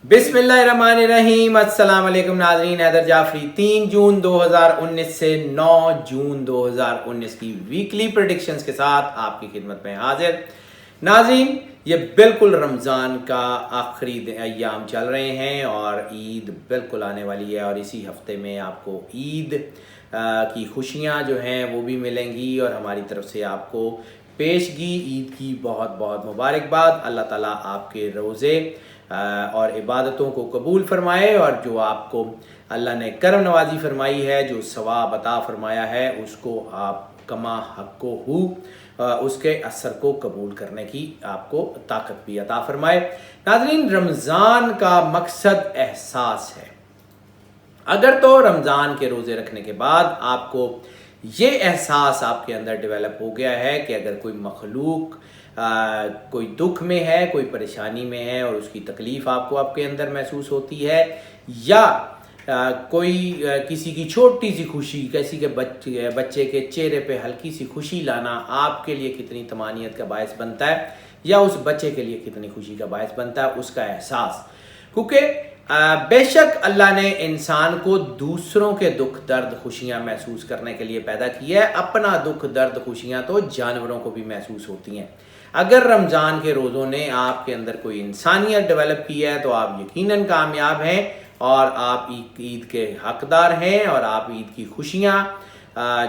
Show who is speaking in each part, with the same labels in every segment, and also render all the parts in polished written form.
Speaker 1: बिस्मिल्लाहिर्रहमानिर्रहीम। अस्सलाम वालेकुम नाज़रीन। हैदर जाफरी 3 जून 2019 से 9 जून 2019 की वीकली प्रेडिक्शंस के साथ आपकी खिदमत में हाजिर। नाज़रीन, ये बिल्कुल रमज़ान का आखिरी अय्याम चल रहे हैं और ईद बिल्कुल आने वाली है और इसी हफ्ते में आपको ईद की खुशियाँ जो हैं वो भी मिलेंगी और हमारी तरफ से आपको पेशगी ईद की बहुत बहुत मुबारकबाद। अल्लाह ताला आपके रोज़े और इबादतों को कबूल फरमाए और जो आपको अल्लाह ने करम नवाजी फरमाई है, जो सवाब अता फरमाया है, उसको आप कमा हक़्क़ो हू उसके असर को कबूल करने की आपको ताकत भी अता फरमाए। नाज़रीन, रमज़ान का मकसद एहसास है। अगर तो रमज़ान के रोज़े रखने के बाद आपको ये एहसास आपके अंदर डेवलप हो गया है कि अगर कोई मखलूक कोई दुख में है, कोई परेशानी में है और उसकी तकलीफ़ आपको आपके अंदर महसूस होती है, या कोई किसी की छोटी सी खुशी, किसी के बच्चे के चेहरे पे हल्की सी खुशी लाना आपके लिए कितनी तमानियत का बायस बनता है, या उस बच्चे के लिए कितनी खुशी का बायस बनता है, उसका एहसास। क्योंकि बेशक अल्लाह ने इंसान को दूसरों के दुख दर्द खुशियाँ महसूस करने के लिए पैदा किया है, अपना दुख दर्द खुशियाँ तो जानवरों को भी महसूस होती हैं। अगर रमज़ान के रोज़ों ने आपके अंदर कोई इंसानियत डेवलप की है तो आप यकीनन कामयाब हैं और आप ईद के हकदार हैं और आप ईद की खुशियाँ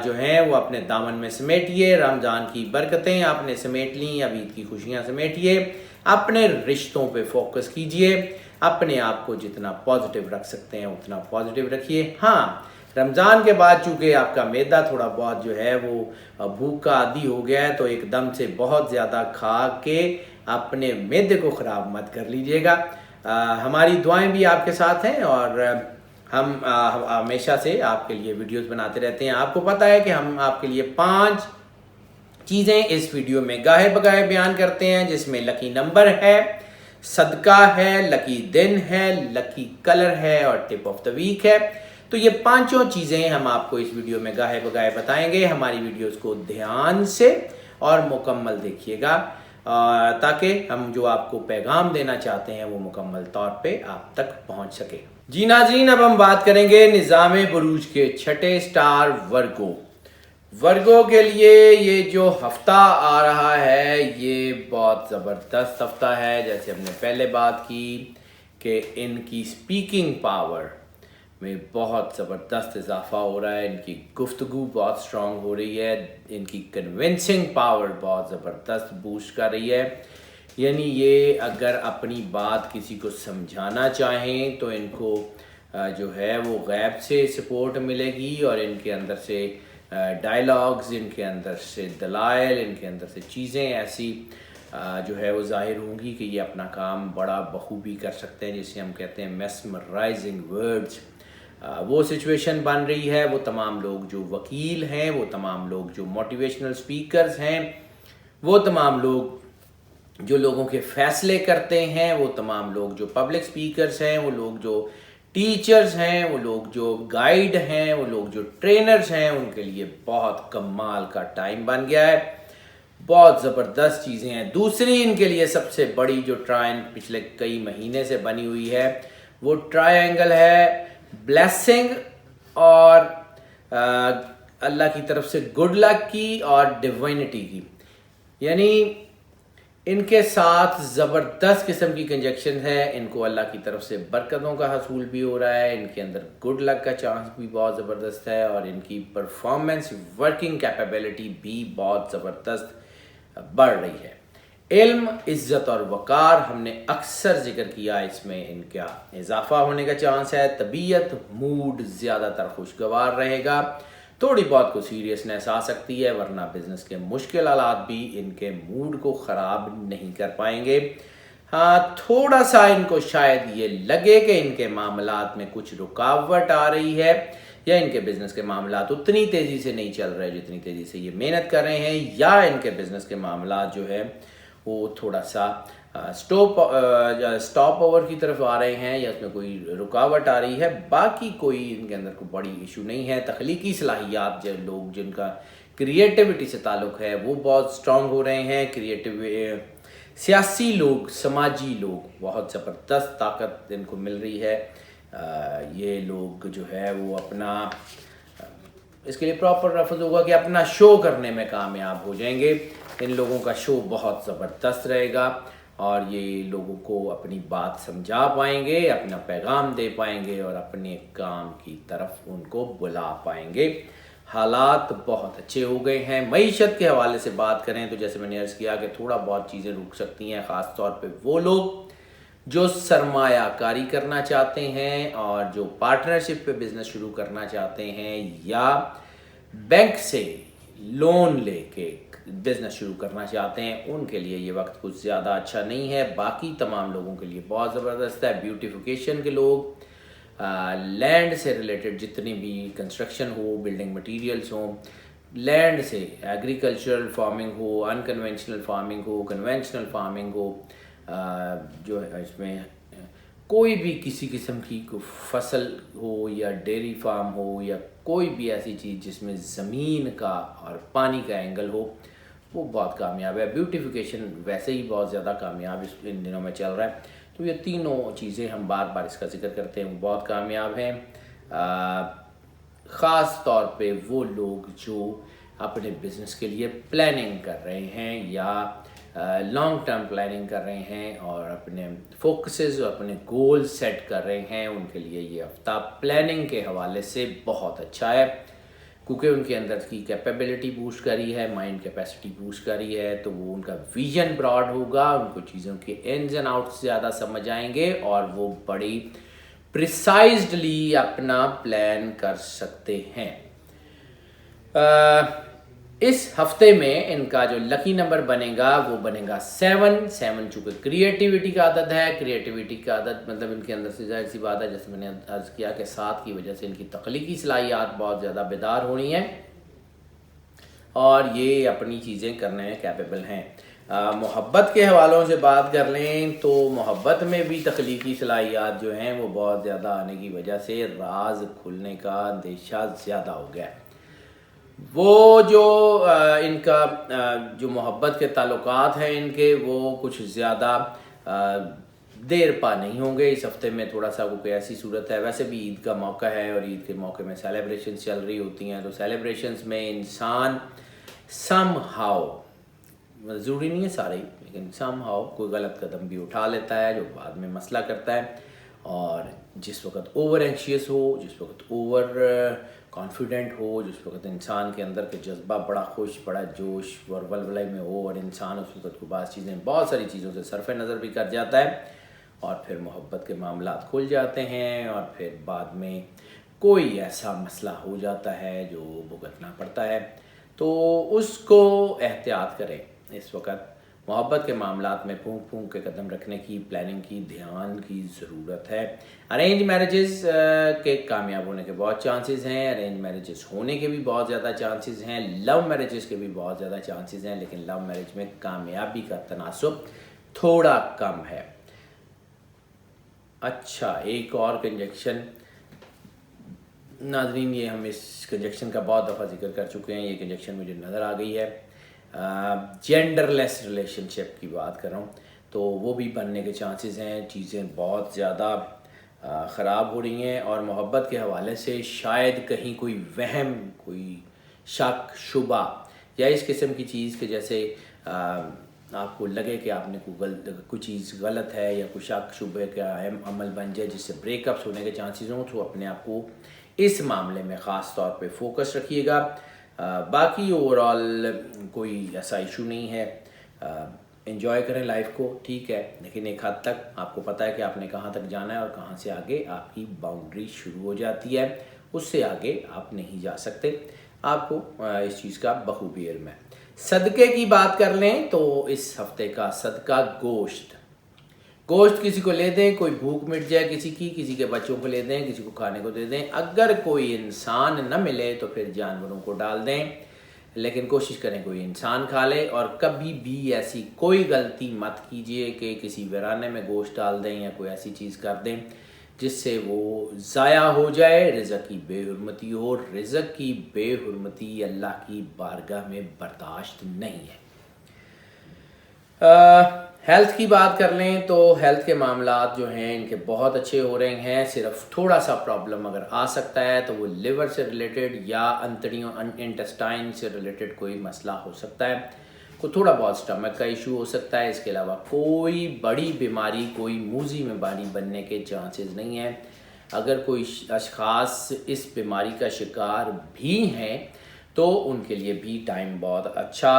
Speaker 1: जो हैं वो अपने दामन में समेटिए। रमज़ान की बरकतें आपने समेट ली, अब ईद की खुशियाँ समेटिए। अपने रिश्तों पे फोकस कीजिए, अपने आप को जितना पॉजिटिव रख सकते हैं उतना पॉजिटिव रखिए। हाँ, रमज़ान के बाद चूँकि आपका मैदा थोड़ा बहुत जो है वो भूख का आदी हो गया है, तो एकदम से बहुत ज़्यादा खा के अपने मैदे को ख़राब मत कर लीजिएगा। हमारी दुआएं भी आपके साथ हैं और हम हमेशा से आपके लिए वीडियोस बनाते रहते हैं। आपको पता है कि हम आपके लिए 5 चीज़ें इस वीडियो में गाहे बगाहे बयान करते हैं, जिसमें लकी नंबर है, सदका है, लकी दिन है, लकी कलर है और टिप ऑफ द वीक है। तो ये 5 चीज़ें हम आपको इस वीडियो में गाहे बगाहे बताएंगे। हमारी वीडियोस को ध्यान से और मुकम्मल देखिएगा ताकि हम जो आपको पैगाम देना चाहते हैं वो मुकम्मल तौर पे आप तक पहुंच सके। जी नाज़रीन, अब हम बात करेंगे निज़ामे बुरूज के छठे स्टार वर्गो के लिए ये जो हफ्ता आ रहा है ये बहुत ज़बरदस्त हफ्ता है। जैसे हमने पहले बात की कि इनकी स्पीकिंग पावर में बहुत ज़बरदस्त इजाफा हो रहा है, इनकी गुफ्तगू बहुत स्ट्रॉन्ग हो रही है, इनकी कन्विंसिंग पावर बहुत ज़बरदस्त बूस्ट कर रही है। यानी ये अगर अपनी बात किसी को समझाना चाहें तो इनको जो है वो गैब से सपोर्ट मिलेगी और इनके अंदर से डायलॉग्स, इनके अंदर से दलाइल, इनके अंदर से चीज़ें ऐसी जो है वो ज़ाहिर होंगी कि ये अपना काम बड़ा बखूबी कर सकते हैं, जिसे हम कहते हैं मेस्मराइजिंग वर्ड्स। वो सिचुएशन बन रही है। वो तमाम लोग जो वकील हैं, वो तमाम लोग जो मोटिवेशनल स्पीकर्स हैं, वो तमाम लोग जो लोगों के फ़ैसले करते हैं, वो तमाम लोग जो पब्लिक स्पीकर्स हैं, वो लोग जो टीचर्स हैं, वो लोग जो गाइड हैं, वो लोग जो ट्रेनर्स हैं, उनके लिए बहुत कमाल का टाइम बन गया है। बहुत ज़बरदस्त चीज़ें हैं। दूसरी इनके लिए सबसे बड़ी जो ट्रायंगल पिछले कई महीने से बनी हुई है वो ट्रायंगल है ब्लेसिंग और अल्लाह की तरफ से गुड लक की और डिवाइनिटी की। यानी इनके साथ ज़बरदस्त किस्म की कंजक्शन है। इनको अल्लाह की तरफ से बरकतों का हसूल भी हो रहा है, इनके अंदर गुड लक का चांस भी बहुत ज़बरदस्त है और इनकी परफॉर्मेंस वर्किंग कैपेबिलिटी भी बहुत ज़बरदस्त बढ़ रही है। इल्म, इज़्ज़त और वक़ार हमने अक्सर जिक्र किया, इसमें इनका इजाफा होने का चांस है। तबीयत, मूड ज़्यादातर खुशगवार रहेगा। थोड़ी बहुत को सीरियसनेस आ सकती है, वरना बिज़नेस के मुश्किल हालात भी इनके मूड को ख़राब नहीं कर पाएंगे। हाँ, थोड़ा सा इनको शायद ये लगे कि इनके मामलात में कुछ रुकावट आ रही है या इनके बिज़नेस के मामलात उतनी तेज़ी से नहीं चल रहे जितनी तेज़ी से ये मेहनत कर रहे हैं, या इनके बिज़नेस के मामलात जो है वो थोड़ा सा स्टॉप ओवर की तरफ आ रहे हैं या उसमें कोई रुकावट आ रही है। बाकी कोई इनके अंदर कोई बड़ी इशू नहीं है। तख्लीकी सलाहियात जो लोग जिनका क्रिएटिविटी से ताल्लुक़ है वो बहुत स्ट्रॉन्ग हो रहे हैं। क्रिएटिव सियासी लोग, समाजी लोग, बहुत ज़बरदस्त ताकत इनको मिल रही है। ये लोग जो है वो अपना, इसके लिए प्रॉपर लफ्ज़ होगा कि अपना शो करने में कामयाब हो जाएंगे। इन लोगों का शो बहुत ज़बरदस्त रहेगा और ये लोगों को अपनी बात समझा पाएंगे, अपना पैगाम दे पाएंगे और अपने काम की तरफ उनको बुला पाएंगे। हालात बहुत अच्छे हो गए हैं। मईशत के हवाले से बात करें तो जैसे मैंने अर्ज़ किया कि थोड़ा बहुत चीज़ें रुक सकती हैं, ख़ास तौर पे वो लोग जो सरमायाकारी करना चाहते हैं और जो पार्टनरशिप पे बिज़नेस शुरू करना चाहते हैं या बैंक से लोन लेके बिज़नेस शुरू करना चाहते हैं, उनके लिए ये वक्त कुछ ज़्यादा अच्छा नहीं है। बाकी तमाम लोगों के लिए बहुत ज़बरदस्त है। ब्यूटिफिकेशन के लोग, लैंड से रिलेटेड जितनी भी कंस्ट्रक्शन हो, बिल्डिंग मटेरियल्स हो, लैंड से एग्रीकल्चरल फार्मिंग हो, अनकन्वेंशनल फार्मिंग हो, कन्वेंशनल फार्मिंग हो, जो है इसमें कोई भी किसी किस्म की फसल हो या डेयरी फार्म हो या कोई भी ऐसी चीज़ जिसमें ज़मीन का और पानी का एंगल हो, वो बहुत कामयाब है। ब्यूटिफिकेशन वैसे ही बहुत ज़्यादा कामयाब इन दिनों में चल रहा है। तो ये तीनों चीज़ें हम बार बार इसका जिक्र करते हैं, बहुत कामयाब हैं। ख़ास तौर पे वो लोग जो अपने बिज़नेस के लिए प्लानिंग कर रहे हैं या लॉन्ग टर्म प्लानिंग कर रहे हैं और अपने फोकसेस और अपने गोल सेट कर रहे हैं, उनके लिए ये हफ्ता प्लानिंग के हवाले से बहुत अच्छा है, क्योंकि उनके अंदर की कैपेबिलिटी बूस्ट करी है, माइंड कैपेसिटी बूस्ट करी है, तो वो उनका विजन ब्रॉड होगा, उनको चीज़ों के इन्स एंड आउट्स ज़्यादा समझ आएंगे और वो बड़ी प्रिसाइज्डली अपना प्लान कर सकते हैं। इस हफ्ते में इनका जो लकी नंबर बनेगा वो बनेगा 7। चूँकि क्रिएटिविटी का आदत है, क्रिएटिविटी का आदत मतलब इनके अंदर से जाहिर सी बात है, जैसे मैंने अर्ज़ किया कि 7 की वजह से इनकी तख्लीकी सलाहियत बहुत ज़्यादा बेदार होनी है और ये अपनी चीज़ें करने में कैपेबल हैं। मोहब्बत के हवालों से बात कर लें तो मोहब्बत में भी तख्लीकी सलाहियत जो हैं वो बहुत ज़्यादा आने की वजह से राज खुलने का अंदेशा ज़्यादा हो गया है। वो जो इनका जो मोहब्बत के ताल्लुकात हैं इनके, वो कुछ ज़्यादा देर पा नहीं होंगे इस हफ्ते में। थोड़ा सा कोई ऐसी सूरत है, वैसे भी ईद का मौका है और ईद के मौके में सेलिब्रेशंस चल रही होती हैं, तो सेलिब्रेशंस में इंसान समहाउ, ज़रूरी नहीं है सारे, लेकिन समहाउ कोई गलत कदम भी उठा लेता है जो बाद में मसला करता है। और जिस वक्त ओवर एंशियस हो, जिस वक्त ओवर कॉन्फिडेंट हो, जिस वक्त इंसान के अंदर के जज्बा बड़ा खुश, बड़ा जोश और वलवले में हो और इंसान उस वक्त को बात चीज़ें, बहुत सारी चीज़ों से सरफ नज़र भी कर जाता है और फिर मोहब्बत के मामलात खुल जाते हैं और फिर बाद में कोई ऐसा मसला हो जाता है जो भुगतना पड़ता है, तो उसको एहतियात करें। इस वक्त मोहब्बत के मामलात में फूंक फूंक के कदम रखने की, प्लानिंग की, ध्यान की ज़रूरत है। अरेंज मैरिजेस के कामयाब होने के बहुत चांसेस हैं, अरेंज मैरिजेस होने के भी बहुत ज़्यादा चांसेस हैं, लव मैरिजेस के भी बहुत ज़्यादा चांसेस हैं, लेकिन लव मैरिज में कामयाबी का तनासुब थोड़ा कम है। अच्छा, एक और कंजक्शन नाज़रीन, ये हम इस कंजक्शन का बहुत दफ़ा जिक्र कर चुके हैं, ये कंजक्शन मुझे नज़र आ गई है। जेंडरलेस रिलेशनशिप की बात कर रहा हूँ, तो वो भी बनने के चांसेस हैं। चीज़ें बहुत ज़्यादा ख़राब हो रही हैं और मोहब्बत के हवाले से शायद कहीं कोई वहम, कोई शक, शुबा या इस किस्म की चीज़ के जैसे आपको लगे कि आपने कोई चीज़ गलत है या कोई शक शुबे का अमल बन जाए जिससे ब्रेकअप्स होने के चांसेस हों, तो अपने आप को इस मामले में ख़ास तौर पे फोकस रखिएगा। बाकी ओवरऑल कोई ऐसा इशू नहीं है। एंजॉय करें लाइफ को, ठीक है, लेकिन एक हद तक आपको पता है कि आपने कहाँ तक जाना है और कहाँ से आगे आपकी बाउंड्री शुरू हो जाती है, उससे आगे आप नहीं जा सकते। आपको इस चीज़ का बखूबी इल्म है। सदक़े की बात कर लें तो इस हफ्ते का सदका गोश्त किसी को ले दें, कोई भूख मिट जाए किसी के बच्चों को ले दें, किसी को खाने को दे दें। अगर कोई इंसान न मिले तो फिर जानवरों को डाल दें, लेकिन कोशिश करें कोई इंसान खा ले। और कभी भी ऐसी कोई गलती मत कीजिए कि किसी वीराने में गोश्त डाल दें या कोई ऐसी चीज़ कर दें जिससे वो ज़ाया हो जाए, रिज़्क़ की बेहुरमती हो। रिज़्क़ की बेहुरमती अल्लाह की बारगाह में बर्दाश्त नहीं है। ہیلتھ کی بات کر لیں تو ہیلتھ کے معاملات جو ہیں ان کے بہت اچھے ہو رہے ہیں. صرف تھوڑا سا پرابلم اگر آ سکتا ہے تو وہ لیور سے ریلیٹڈ یا انتڑیوں انٹسٹائن سے ریلیٹڈ کوئی مسئلہ ہو سکتا ہے, کوئی تھوڑا بہت سٹمک کا ایشو ہو سکتا ہے. اس کے علاوہ کوئی بڑی بیماری, کوئی موذی بیماری بننے کے چانسز نہیں ہیں. اگر کوئی اشخاص اس بیماری کا شکار بھی ہیں تو ان کے لیے بھی ٹائم بہت اچھا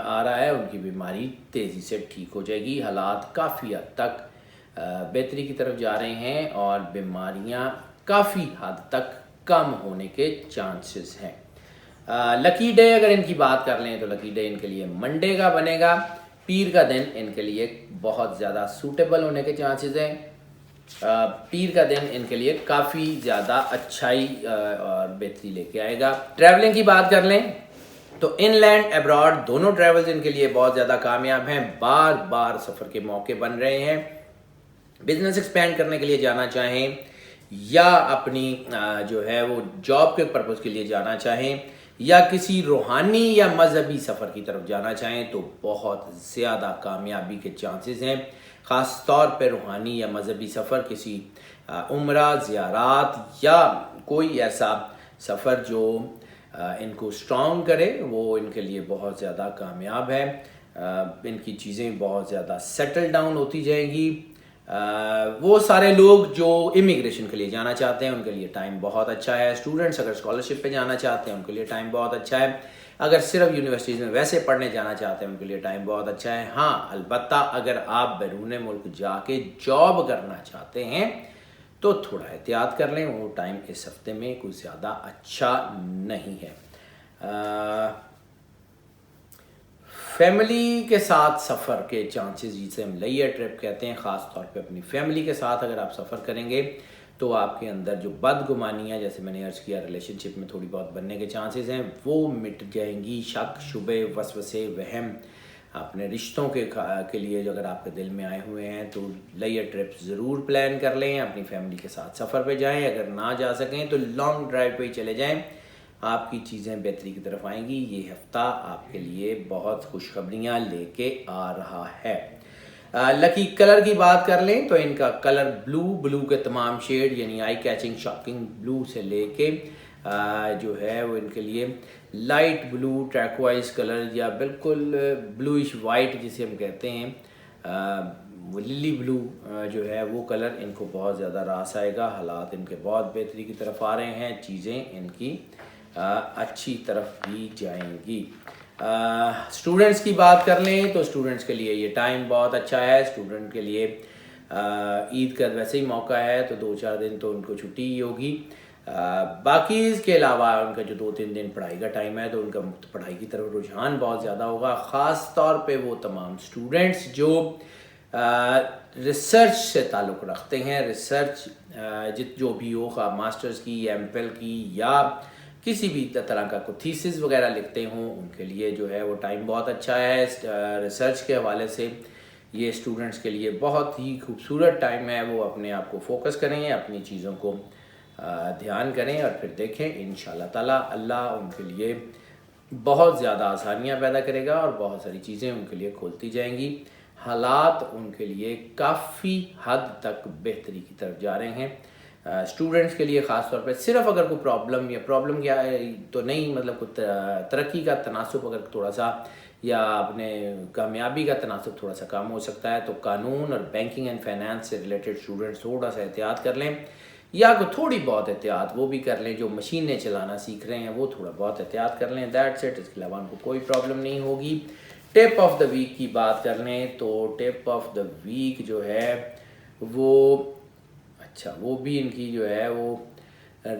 Speaker 1: آ رہا ہے, ان کی بیماری تیزی سے ٹھیک ہو جائے گی. حالات کافی حد تک بہتری کی طرف جا رہے ہیں اور بیماریاں کافی حد تک کم ہونے کے چانسز ہیں. لکی ڈے اگر ان کی بات کر لیں تو لکی ڈے ان کے لیے منڈے کا بنے گا. پیر کا دن ان کے لیے بہت زیادہ سوٹیبل ہونے کے چانسز ہیں. پیر کا دن ان کے لیے کافی زیادہ اچھائی اور بہتری لے کے آئے گا. ٹریولنگ کی بات کر لیں تو ان لینڈ ایبراڈ دونوں ٹریولز ان کے لیے بہت زیادہ کامیاب ہیں. بار بار سفر کے موقع بن رہے ہیں. بزنس ایکسپینڈ کرنے کے لیے جانا چاہیں یا اپنی جو ہے وہ جاب کے پرپز کے لیے جانا چاہیں یا کسی روحانی یا مذہبی سفر کی طرف جانا چاہیں تو بہت زیادہ کامیابی کے چانسز ہیں. خاص طور پہ روحانی یا مذہبی سفر, کسی عمرہ, زیارات یا کوئی ایسا سفر جو ان کو اسٹرانگ کرے, وہ ان کے لیے بہت زیادہ کامیاب ہے. ان کی چیزیں بہت زیادہ سیٹل ڈاؤن ہوتی جائیں گی. وہ سارے لوگ جو امیگریشن کے لیے جانا چاہتے ہیں ان کے لیے ٹائم بہت اچھا ہے. اسٹوڈنٹس اگر اسکالرشپ پہ جانا چاہتے ہیں ان کے لیے ٹائم بہت اچھا ہے. اگر صرف یونیورسٹیز میں ویسے پڑھنے جانا چاہتے ہیں ان کے لیے ٹائم بہت اچھا ہے. ہاں البتہ اگر آپ بیرون ملک جا کے جاب کرنا چاہتے ہیں تو تھوڑا احتیاط کر لیں, وہ ٹائم اس ہفتے میں کوئی زیادہ اچھا نہیں ہے. فیملی کے ساتھ سفر کے چانسز جسے ہم لیئر ٹرپ کہتے ہیں, خاص طور پہ اپنی فیملی کے ساتھ اگر آپ سفر کریں گے تو آپ کے اندر جو بدگمانیاں, جیسے میں نے عرض کیا ریلیشن شپ میں تھوڑی بہت بننے کے چانسز ہیں, وہ مٹ جائیں گی. شک, شبے, وسوسے, وہم اپنے رشتوں کے لیے جو اگر آپ کے دل میں آئے ہوئے ہیں تو لیئر ٹرپ ضرور پلان کر لیں. اپنی فیملی کے ساتھ سفر پہ جائیں. اگر نہ جا سکیں تو لانگ ڈرائیو پہ ہی چلے جائیں, آپ کی چیزیں بہتری کی طرف آئیں گی. یہ ہفتہ آپ کے لیے بہت خوشخبریاں لے کے آ رہا ہے. لکی کلر کی بات کر لیں تو ان کا کلر بلو کے تمام شیڈ یعنی آئی کیچنگ شاکنگ بلو سے لے کے جو ہے وہ ان کے لیے لائٹ بلو, ٹریکوائز کلر یا بالکل بلوئش وائٹ جسے ہم کہتے ہیں, وہ للی بلو جو ہے وہ کلر ان کو بہت زیادہ راس آئے گا. حالات ان کے بہت بہتری کی طرف آ رہے ہیں. چیزیں ان کی اچھی طرف بھی جائیں گی. اسٹوڈنٹس کی بات کر لیں تو اسٹوڈنٹس کے لیے یہ ٹائم بہت اچھا ہے. اسٹوڈنٹ کے لیے عید کا ویسے ہی موقع ہے تو 2-4 دن تو ان کو چھٹی ہی ہوگی. باقی اس کے علاوہ ان کا جو 2-3 دن پڑھائی کا ٹائم ہے تو ان کا پڑھائی کی طرف رجحان بہت زیادہ ہوگا. خاص طور پہ وہ تمام اسٹوڈنٹس جو ریسرچ سے تعلق رکھتے ہیں, ریسرچ جو بھی ہو, خواہ ماسٹرز کی یا ایم فل کی یا کسی بھی طرح کا کوئی تھیسس وغیرہ لکھتے ہوں, ان کے لیے جو ہے وہ ٹائم بہت اچھا ہے. ریسرچ کے حوالے سے یہ اسٹوڈنٹس کے لیے بہت ہی خوبصورت ٹائم ہے. وہ اپنے آپ کو فوکس کریں, اپنی چیزوں کو دھیان کریں اور پھر دیکھیں انشاءاللہ تعالیٰ اللہ ان کے لیے بہت زیادہ آسانیاں پیدا کرے گا اور بہت ساری چیزیں ان کے لیے کھولتی جائیں گی. حالات ان کے لیے کافی حد تک بہتری کی طرف جا رہے ہیں. اسٹوڈنٹس کے لیے خاص طور پہ صرف اگر کوئی پرابلم کیا ہے تو نہیں, مطلب کوئی ترقی کا تناسب اگر تھوڑا سا یا اپنے کامیابی کا تناسب تھوڑا سا کم ہو سکتا ہے تو قانون اور بینکنگ اینڈ فائنانس سے ریلیٹڈ اسٹوڈنٹس تھوڑا سا احتیاط کر لیں, یا کوئی تھوڑی بہت احتیاط وہ بھی کر لیں. جو مشینیں چلانا سیکھ رہے ہیں وہ تھوڑا بہت احتیاط کر لیں. That's it. اس کے علاوہ ان کو کوئی پرابلم نہیں ہوگی. ٹپ آف دا ویک کی بات کر لیں تو ٹپ آف دا ویک جو ہے وہ بھی ان کی جو ہے وہ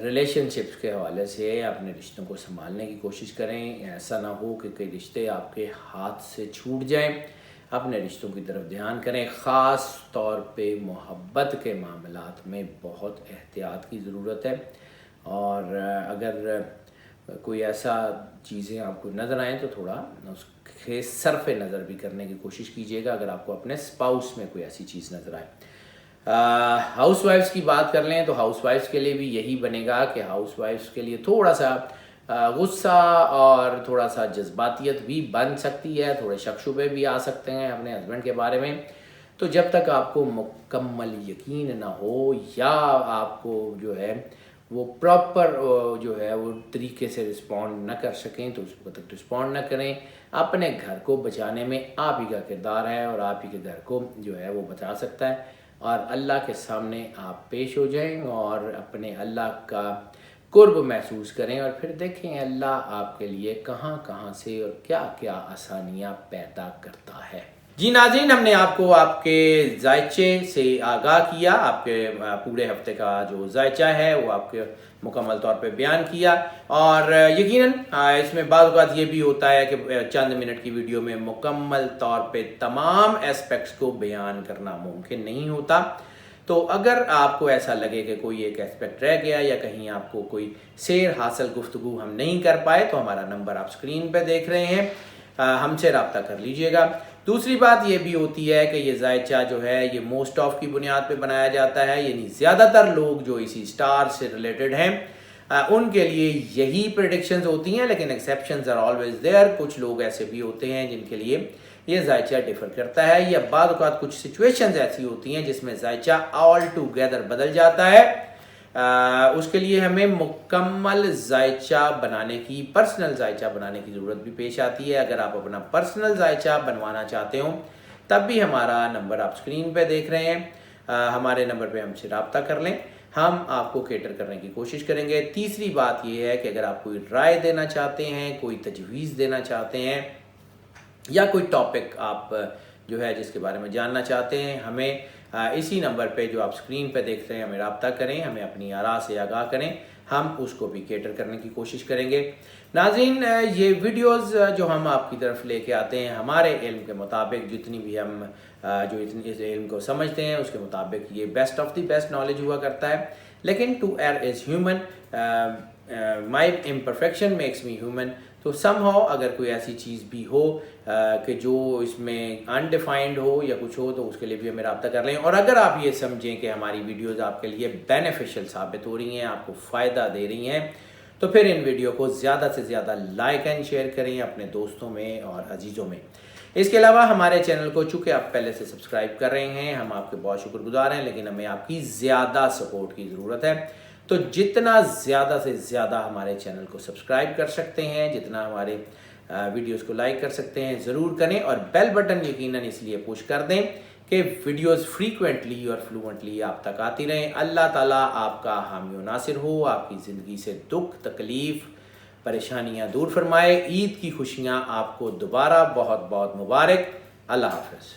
Speaker 1: ریلیشن شپس کے حوالے سے اپنے رشتوں کو سنبھالنے کی کوشش کریں. ایسا نہ ہو کہ کئی رشتے آپ کے ہاتھ سے چھوٹ جائیں. اپنے رشتوں کی طرف دھیان کریں. خاص طور پہ محبت کے معاملات میں بہت احتیاط کی ضرورت ہے. اور اگر کوئی ایسا چیزیں آپ کو نظر آئیں تو تھوڑا اس کے صرف نظر بھی کرنے کی کوشش کیجیے گا اگر آپ کو اپنے اسپاؤس میں کوئی ایسی چیز نظر آئے. ہاؤس وائفس کی بات کر لیں تو ہاؤس وائفس کے لیے بھی یہی بنے گا کہ ہاؤس وائفس کے لیے تھوڑا سا غصہ اور تھوڑا سا جذباتیت بھی بن سکتی ہے، تھوڑے شک شبے بھی آ سکتے ہیں اپنے ہسبینڈ کے بارے میں. تو جب تک آپ کو مکمل یقین نہ ہو یا آپ کو جو ہے وہ پراپر جو ہے وہ طریقے سے رسپونڈ نہ کر سکیں تو اس وقت تک رسپونڈ نہ کریں. اپنے گھر کو بچانے میں آپ ہی کا کردار ہے اور آپ ہی کے گھر کو جو ہے وہ بچا سکتا ہے. اور اللہ کے سامنے آپ پیش ہو جائیں اور اپنے اللہ کا قرب محسوس کریں اور پھر دیکھیں اللہ آپ کے لیے کہاں کہاں سے اور کیا کیا آسانیاں پیدا کرتا ہے. جی ناظرین، ہم نے آپ کو آپ کے ذائچے سے آگاہ کیا، آپ کے پورے ہفتے کا جو ذائچہ ہے وہ آپ کے مکمل طور پہ بیان کیا. اور یقیناً اس میں بعض اوقات یہ بھی ہوتا ہے کہ چند منٹ کی ویڈیو میں مکمل طور پہ تمام اسپیکٹس کو بیان کرنا ممکن نہیں ہوتا. تو اگر آپ کو ایسا لگے کہ کوئی ایک اسپیکٹ رہ گیا یا کہیں آپ کو کوئی سیر حاصل گفتگو ہم نہیں کر پائے تو ہمارا نمبر آپ اسکرین پہ دیکھ رہے ہیں، ہم سے رابطہ کر لیجئے گا. دوسری بات یہ بھی ہوتی ہے کہ یہ ذائچہ جو ہے یہ موسٹ آف کی بنیاد پہ بنایا جاتا ہے، یعنی زیادہ تر لوگ جو اسی سٹار سے ریلیٹڈ ہیں ان کے لیے یہی پریڈکشنز ہوتی ہیں، لیکن ایکسیپشنز آر آلویز دیئر. کچھ لوگ ایسے بھی ہوتے ہیں جن کے لیے یہ ذائچہ ڈیفر کرتا ہے، یا بعض اوقات کچھ سچویشنز ایسی ہوتی ہیں جس میں ذائچہ آل ٹوگیدر بدل جاتا ہے. اس کے لیے ہمیں مکمل ذائچہ بنانے کی، پرسنل ذائچہ بنانے کی ضرورت بھی پیش آتی ہے. اگر آپ اپنا پرسنل ذائچہ بنوانا چاہتے ہوں تب بھی ہمارا نمبر آپ اسکرین پہ دیکھ رہے ہیں، ہمارے نمبر پہ ہم سے رابطہ کر لیں، ہم آپ کو کیٹر کرنے کی کوشش کریں گے. تیسری بات یہ ہے کہ اگر آپ کوئی رائے دینا چاہتے ہیں، کوئی تجویز دینا چاہتے ہیں یا کوئی ٹاپک آپ جو ہے جس کے بارے میں جاننا چاہتے ہیں، ہمیں اسی نمبر پہ جو آپ اسکرین پہ دیکھ رہے ہیں ہمیں رابطہ کریں، ہمیں اپنی آراء سے آگاہ کریں، ہم اس کو بھی کیٹر کرنے کی کوشش کریں گے. ناظرین، یہ ویڈیوز جو ہم آپ کی طرف لے کے آتے ہیں ہمارے علم کے مطابق، جتنی بھی ہم جو اس علم کو سمجھتے ہیں اس کے مطابق یہ best of the best knowledge ہوا کرتا ہے. لیکن to err is human, my imperfection makes me human. تو سم ہاؤ اگر کوئی ایسی چیز بھی ہو کہ جو اس میں انڈیفائنڈ ہو یا کچھ ہو تو اس کے لیے بھی ہمیں رابطہ کر لیں. اور اگر آپ یہ سمجھیں کہ ہماری ویڈیوز آپ کے لیے بینیفیشل ثابت ہو رہی ہیں، آپ کو فائدہ دے رہی ہیں، تو پھر ان ویڈیو کو زیادہ سے زیادہ لائک اینڈ شیئر کریں اپنے دوستوں میں اور عزیزوں میں. اس کے علاوہ ہمارے چینل کو چونکہ آپ پہلے سے سبسکرائب کر رہے ہیں، ہم آپ کے بہت شکر گزار ہیں، لیکن ہمیں آپ کی زیادہ سپورٹ کی ضرورت ہے. تو جتنا زیادہ سے زیادہ ہمارے چینل کو سبسکرائب کر سکتے ہیں، جتنا ہمارے ویڈیوز کو لائک کر سکتے ہیں ضرور کریں، اور بیل بٹن یقیناً اس لیے پوش کر دیں کہ ویڈیوز فریکوینٹلی اور فلوئنٹلی آپ تک آتی رہیں. اللہ تعالیٰ آپ کا حامی و ناصر ہو، آپ کی زندگی سے دکھ تکلیف پریشانیاں دور فرمائے. عید کی خوشیاں آپ کو دوبارہ بہت بہت مبارک. اللہ حافظ.